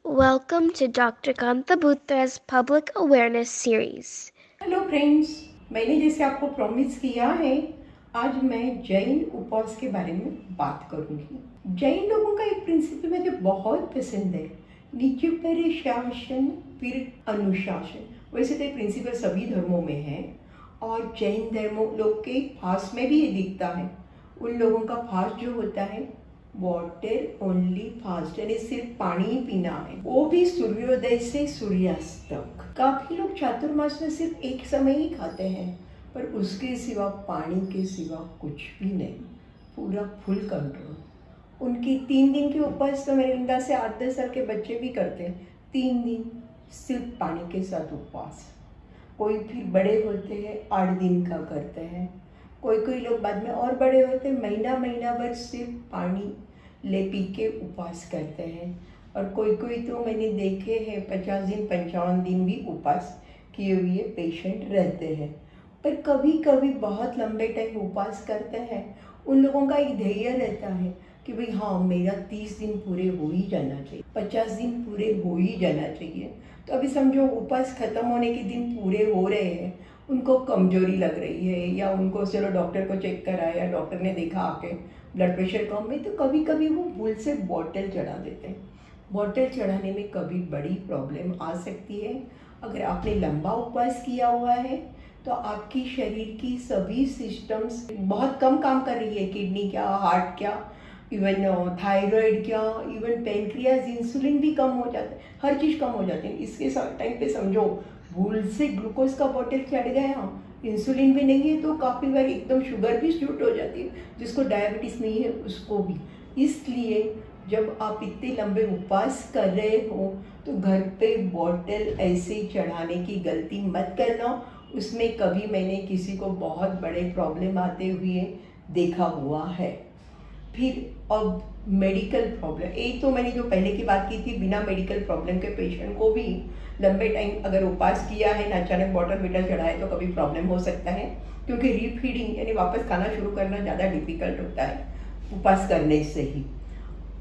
Welcome to Dr. Kanta Butra's Public Awareness Series. Hello friends, मैंने जैसे आपको promise किया है, आज मैं जैन उपवास के बारे में बात करूंगी। जैन लोगों का एक प्रिंसिपल मुझे बहुत पसंद है, नीचे पहले शासन फिर अनुशासन। वैसे तो ये प्रिंसिपल सभी धर्मों में है और जैन धर्मों लोग के फास्ट में भी ये दिखता है। उन लोगों का फास्ट जो होता है वाटर ओनली फास्ट, यानी सिर्फ पानी ही पीना है, वो भी सूर्योदय से सूर्यास्त तक। काफी लोग चातुर्मास में सिर्फ एक समय ही खाते हैं, पर उसके सिवा पानी के सिवा कुछ भी नहीं, पूरा फुल कंट्रोल। उनकी 3 दिन के उपवास तो मेरे अंदाज से 8-10 साल के बच्चे भी करते हैं। 3 दिन सिर्फ पानी के साथ उपवास। कोई फिर बड़े होते हैं 8 दिन का करते हैं, कोई लोग बाद में और बड़े होते हैं महीना भर सिर्फ पानी ले पी के उपवास करते हैं। और कोई तो मैंने देखे हैं 50 दिन 55 दिन भी उपवास किए हुए पेशेंट रहते हैं। पर कभी कभी बहुत लंबे टाइम उपवास करते हैं, उन लोगों का एक ध्येय रहता है कि भाई हाँ, मेरा 30 दिन पूरे हो ही जाना चाहिए, 50 दिन पूरे हो ही जाना चाहिए। तो अभी समझो उपवास खत्म होने के दिन पूरे हो रहे हैं, उनको कमजोरी लग रही है या उनको चलो डॉक्टर को चेक कराया, डॉक्टर ने देखा आके ब्लड प्रेशर कम है, तो कभी कभी वो भूल से बॉटल चढ़ा देते हैं। बॉटल चढ़ाने में कभी बड़ी प्रॉब्लम आ सकती है। अगर आपने लंबा उपवास किया हुआ है तो आपकी शरीर की सभी सिस्टम्स बहुत कम काम कर रही है, किडनी क्या, हार्ट क्या, इवन थायराइड क्या, इवन पेनक्रियाज, इंसुलिन भी कम हो जाता है, हर चीज़ कम हो जाती है। इसके टाइम पे समझो भूल से ग्लूकोज का बॉटल चढ़ गया, इंसुलिन भी नहीं है, तो काफ़ी बार एकदम शुगर भी शूट हो जाती है, जिसको डायबिटीज़ नहीं है उसको भी। इसलिए जब आप इतने लंबे उपवास कर रहे हो तो घर पे बॉटल ऐसे चढ़ाने की गलती मत करना। उसमें कभी मैंने किसी को बहुत बड़े प्रॉब्लम आते हुए देखा हुआ है। फिर अब मेडिकल प्रॉब्लम, एक तो मैंने जो पहले की बात की थी, बिना मेडिकल प्रॉब्लम के पेशेंट को भी लंबे टाइम अगर उपवास किया है ना, अचानक बॉटल बिटल चढ़ाए तो कभी प्रॉब्लम हो सकता है, क्योंकि रीफीडिंग यानी वापस खाना शुरू करना ज़्यादा डिफिकल्ट होता है उपवास करने से ही।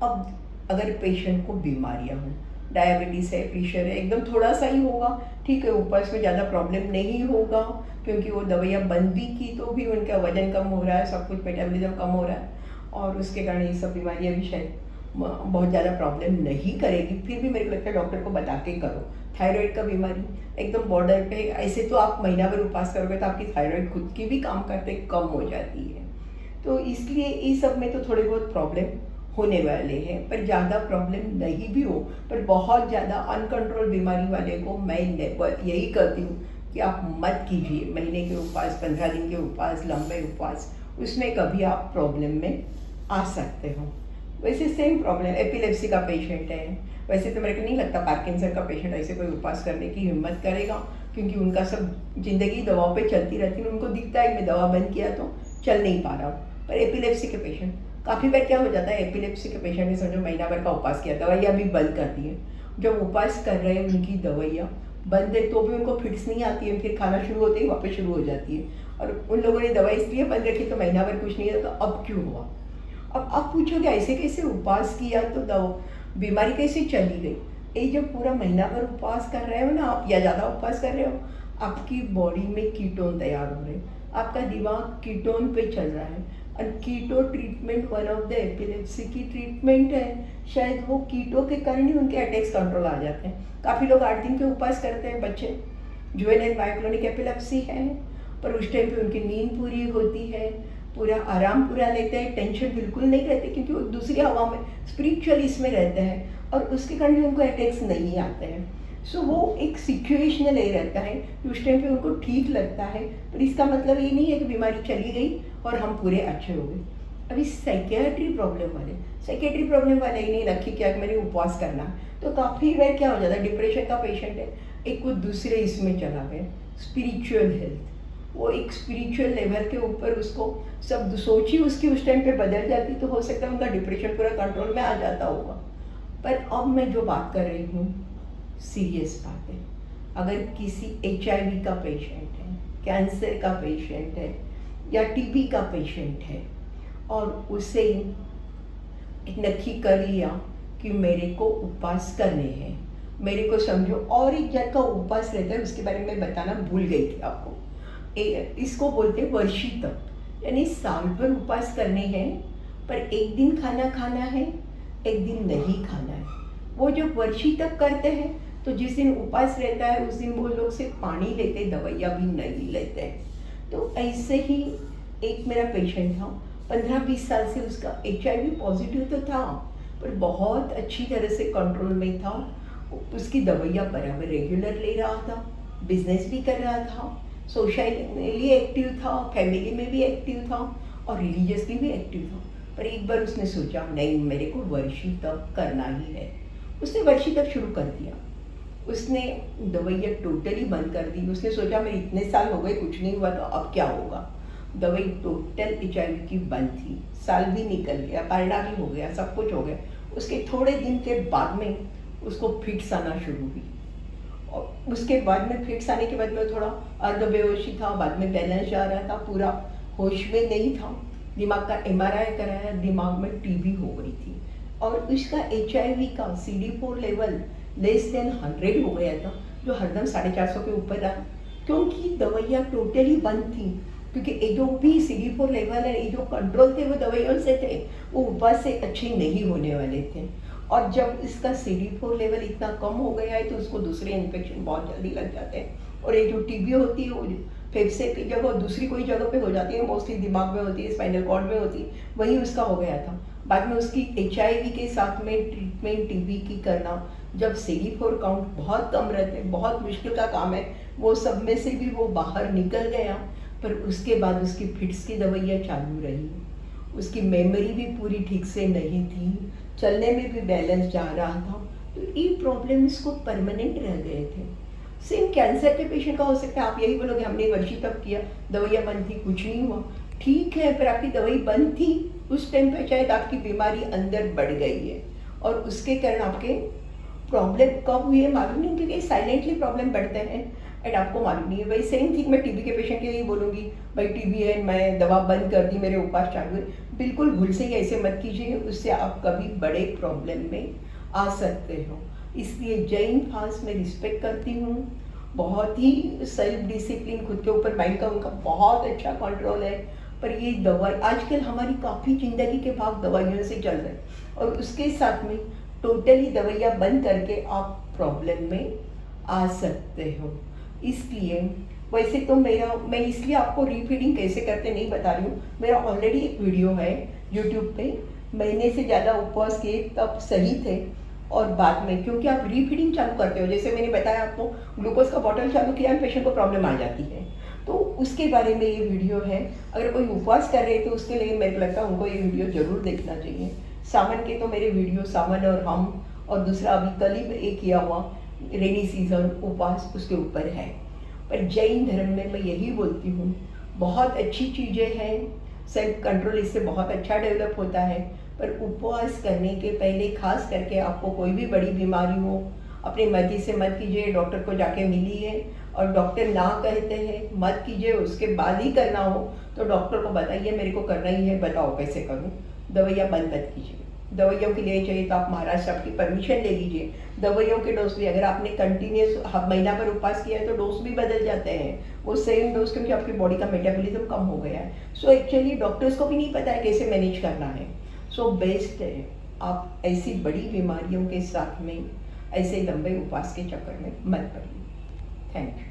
अब अगर पेशेंट को बीमारियाँ हों, डायबिटीज़ है, प्रेशर है, एकदम थोड़ा सा ही होगा, ठीक है, उपवास में ज़्यादा प्रॉब्लम नहीं होगा, क्योंकि वो दवाइयाँ बंद भी की तो भी उनका वजन कम हो रहा है, सब कुछ मेटाबॉलिज्म कम हो रहा है, और उसके कारण ये सब बीमारियाँ भी शायद बहुत ज़्यादा प्रॉब्लम नहीं करेगी। फिर भी मेरे को लगता है डॉक्टर को बता के करो। थायराइड का बीमारी एकदम बॉर्डर पे, ऐसे तो आप महीना भर उपवास करोगे तो आपकी थायराइड खुद की भी काम करते कम हो जाती है, तो इसलिए इस सब में तो थोड़े बहुत प्रॉब्लम होने वाले हैं, पर ज़्यादा प्रॉब्लम नहीं भी हो। पर बहुत ज़्यादा अनकंट्रोल बीमारी वाले को मैं यही कहती हूँ कि आप मत कीजिए महीने के उपवास, 15 दिन के उपवास, लंबे उपवास, उसमें कभी आप प्रॉब्लम में आ सकते हो। वैसे सेम प्रॉब्लम एपिलेप्सी का पेशेंट है, वैसे तो मेरे को नहीं लगता पार्किंसन का पेशेंट ऐसे कोई उपवास करने की हिम्मत करेगा, क्योंकि उनका सब जिंदगी दवाओं पे चलती रहती है, उनको दिखता है मैं दवा बंद किया तो चल नहीं पा रहा हूँ। पर एपिलेप्सी के पेशेंट काफ़ी बार क्या हो जाता है, एपिलेप्सी के पेशेंट ने समझो महीना भर का उपवास किया, दवाइयाँ भी बंद कर दी है। जब उपवास कर रहे हैं उनकी दवाइयाँ बंद है तो भी उनको फिट्स नहीं आती है, फिर खाना शुरू होते ही वापस शुरू हो जाती है। और उन लोगों ने दवाई इसलिए बंद रखी तो महीना भर कुछ नहीं है, तो अब क्यों हुआ? अब आप पूछोगे ऐसे कैसे उपवास किया तो बीमारी कैसे चली गई? ये जब पूरा महीना भर उपवास कर रहे हो ना आप, या ज़्यादा उपवास कर रहे हो, आपकी बॉडी में कीटोन तैयार हो रहे हैं, आपका दिमाग कीटोन पे चल रहा है, और keto treatment one of the epilepsy की ट्रीटमेंट है। शायद वो कीटो के कारण ही उनके अटैक्स कंट्रोल आ जाते हैं। काफ़ी लोग 8 दिन के उपवास करते हैं बच्चे, जुवेनाइल मायोक्लोनिक एपिलेप्सी है, पर उस टाइम पे उनकी नींद पूरी होती है, पूरा आराम पूरा लेते हैं, टेंशन बिल्कुल नहीं रहते, क्योंकि वो दूसरी हवा में स्पिरिचुअल इसमें रहते हैं, और उसके कारण भी उनको अटैक्स नहीं आते हैं। सो वो एक सिचुएशनल ये रहता है कि उस टाइम पे उनको ठीक लगता है, पर इसका मतलब ये नहीं है कि बीमारी चली गई और हम पूरे अच्छे हो गए। अभी साइकियाट्री प्रॉब्लम वाले ही नहीं रखी क्या कि मैंने उपवास करना, तो काफ़ी बार क्या हो जाता है, डिप्रेशन का पेशेंट है, एक कुछ दूसरे इसमें चला गया, स्पिरिचुअल हेल्थ, वो एक स्पिरिचुअल लेवल के ऊपर उसको सब सोच ही उसकी उस टाइम पे बदल जाती, तो हो सकता है उनका डिप्रेशन पूरा कंट्रोल में आ जाता होगा। पर अब मैं जो बात कर रही हूँ सीरियस बात है। अगर किसी HIV का पेशेंट है, कैंसर का पेशेंट है, या TB का पेशेंट है, और उसे नक्की कर लिया कि मेरे को उपवास करने हैं, मेरे को समझो। और एक जन का उपवास रहता है, उसके बारे में बताना भूल गई थी आपको। इसको बोलते हैं वर्षितम, यानी साल भर उपवास करने हैं, पर एक दिन खाना खाना है, एक दिन नहीं खाना है। वो जो वर्षितम करते हैं, तो जिस दिन उपवास रहता है उस दिन वो लोग सिर्फ पानी लेते, दवाइयाँ भी नहीं लेते हैं। तो ऐसे ही एक मेरा पेशेंट था, 15-20 साल से उसका HIV पॉजिटिव तो था, पर बहुत अच्छी तरह से कंट्रोल में था। उसकी दवाइयाँ बराबर रेगुलर ले रहा था, बिजनेस भी कर रहा था, सोशली एक्टिव था, फैमिली में भी एक्टिव था और रिलीजियसली भी एक्टिव था। पर एक बार उसने सोचा नहीं, मेरे को वर्षितम करना ही है। उसने वर्षितम शुरू कर दिया। उसने दवाइयाँ टोटली बंद कर दी। उसने सोचा मैं इतने साल हो गए कुछ नहीं हुआ, तो अब क्या होगा। दवाई टोटल HIV की बंद थी। साल भी निकल गया, पारना भी हो गया, सब कुछ हो गया। उसके थोड़े दिन के बाद में उसको फिट्स आना शुरू हुई, और उसके बाद में फिट्स आने के बाद में थोड़ा अर्धबेहोशी था, बाद में बैलेंस जा रहा था, पूरा होश में नहीं था। दिमाग का MRI कराया, दिमाग में TB हो गई थी, और उसका HIV का CD4 लेवल लेस देन 100 हो गया था, जो हरदम 450 के ऊपर रहा, क्योंकि दवाइयाँ टोटली बंद थी। क्योंकि ये जो भी CD4 लेवल है, ये जो कंट्रोल थे वो दवाइयों से थे, वो उपवास से अच्छे नहीं होने वाले थे। और जब इसका CD4 लेवल इतना कम हो गया है, तो उसको दूसरे इन्फेक्शन बहुत जल्दी लग जाते हैं। और ये जो TB होती है वो फेफड़े की जगह दूसरी कोई जगह पे हो जाती है, मोस्टली दिमाग में होती है, स्पाइनल कॉर्ड में होती है, वही उसका हो गया था। बाद में उसकी HIV के साथ में ट्रीटमेंट TB की करना, जब CD4 काउंट बहुत कम रहते, बहुत मुश्किल का काम है। वो सब में से भी वो बाहर निकल गया, पर उसके बाद उसकी फिट्स की दवाइयाँ चालू रही। उसकी मेमोरी भी पूरी ठीक से नहीं थी, चलने में भी बैलेंस जा रहा था। तो ये प्रॉब्लम इसको परमानेंट रह गए थे। सेम कैंसर के पेशेंट का हो सकता है। आप यही बोलोगे हमने वर्षितम किया, दवाइयाँ बंद थी, कुछ नहीं हुआ। ठीक है, पर आपकी दवाई बंद थी उस टाइम पे, शायद आपकी बीमारी अंदर बढ़ गई है, और उसके कारण आपके प्रॉब्लम कब हुई है मालूम नहीं, क्योंकि साइलेंटली प्रॉब्लम बढ़ते हैं एंड आपको मालूम नहीं है। भाई सेम थिंग मैं TB के पेशेंट के लिए बोलूँगी, भाई TB है, मैं दवा बंद कर दी, मेरे उपवास चालू है। बिल्कुल भूल से ही ऐसे मत कीजिए, उससे आप कभी बड़े प्रॉब्लम में आ सकते हो। इसलिए जैन फास्ट में रिस्पेक्ट करती हूँ, बहुत ही सेल्फ डिसिप्लिन, खुद के ऊपर माइंड का उनका बहुत अच्छा कंट्रोल है। पर ये दवाई आजकल हमारी काफ़ी ज़िंदगी के भाग दवाइयों से चल रहे हैं, और उसके साथ में टोटली दवाइयाँ बंद करके आप प्रॉब्लम में आ सकते हो। इसलिए वैसे तो मैं इसलिए आपको रीफीडिंग कैसे करते नहीं बता रही हूँ। मेरा ऑलरेडी एक वीडियो है यूट्यूब पे, महीने से ज़्यादा उपवास किए तब सही थे, और बाद में क्योंकि आप रीफीडिंग चालू करते हो, जैसे मैंने बताया आपको, ग्लूकोज का बॉटल चालू किया और पेशेंट को प्रॉब्लम आ जाती है, तो उसके बारे में ये वीडियो है। अगर कोई उपवास कर रहे हैं तो उसके लिए मेरे को लगता है उनको ये वीडियो ज़रूर देखना चाहिए। सावन के तो मेरे वीडियो सावन और हम, और दूसरा अभी कल ही एक किया हुआ रेनी सीजन उपवास, उसके ऊपर है। पर जैन धर्म में मैं यही बोलती हूँ, बहुत अच्छी चीज़ें हैं, सेल्फ कंट्रोल इससे बहुत अच्छा डेवलप होता है। पर उपवास करने के पहले खास करके आपको कोई भी बड़ी बीमारी हो, अपनी मर्जी से मत कीजिए। डॉक्टर को जाके मिलिए, और डॉक्टर ना कहते हैं मत कीजिए, उसके बाद ही करना हो तो डॉक्टर को बताइए मेरे को करना ही है, बताओ कैसे करूँ। दवाइयाँ बंद मत कीजिए। दवाइयों के लिए चाहिए तो आप महाराष्ट्र की परमिशन ले लीजिए। दवाइयों के डोज भी, अगर आपने कंटिन्यूस महीना भर उपवास किया है तो डोज भी बदल जाते हैं, वो सेम डोज, क्योंकि आपकी बॉडी का मेटाबॉलिज्म कम हो गया है। सो एक्चुअली डॉक्टर्स को भी नहीं पता है कैसे मैनेज करना है। सो बेस्ट है आप ऐसी बड़ी बीमारियों के साथ में ऐसे लंबे उपवास के चक्कर में मत पड़िए। Thank you.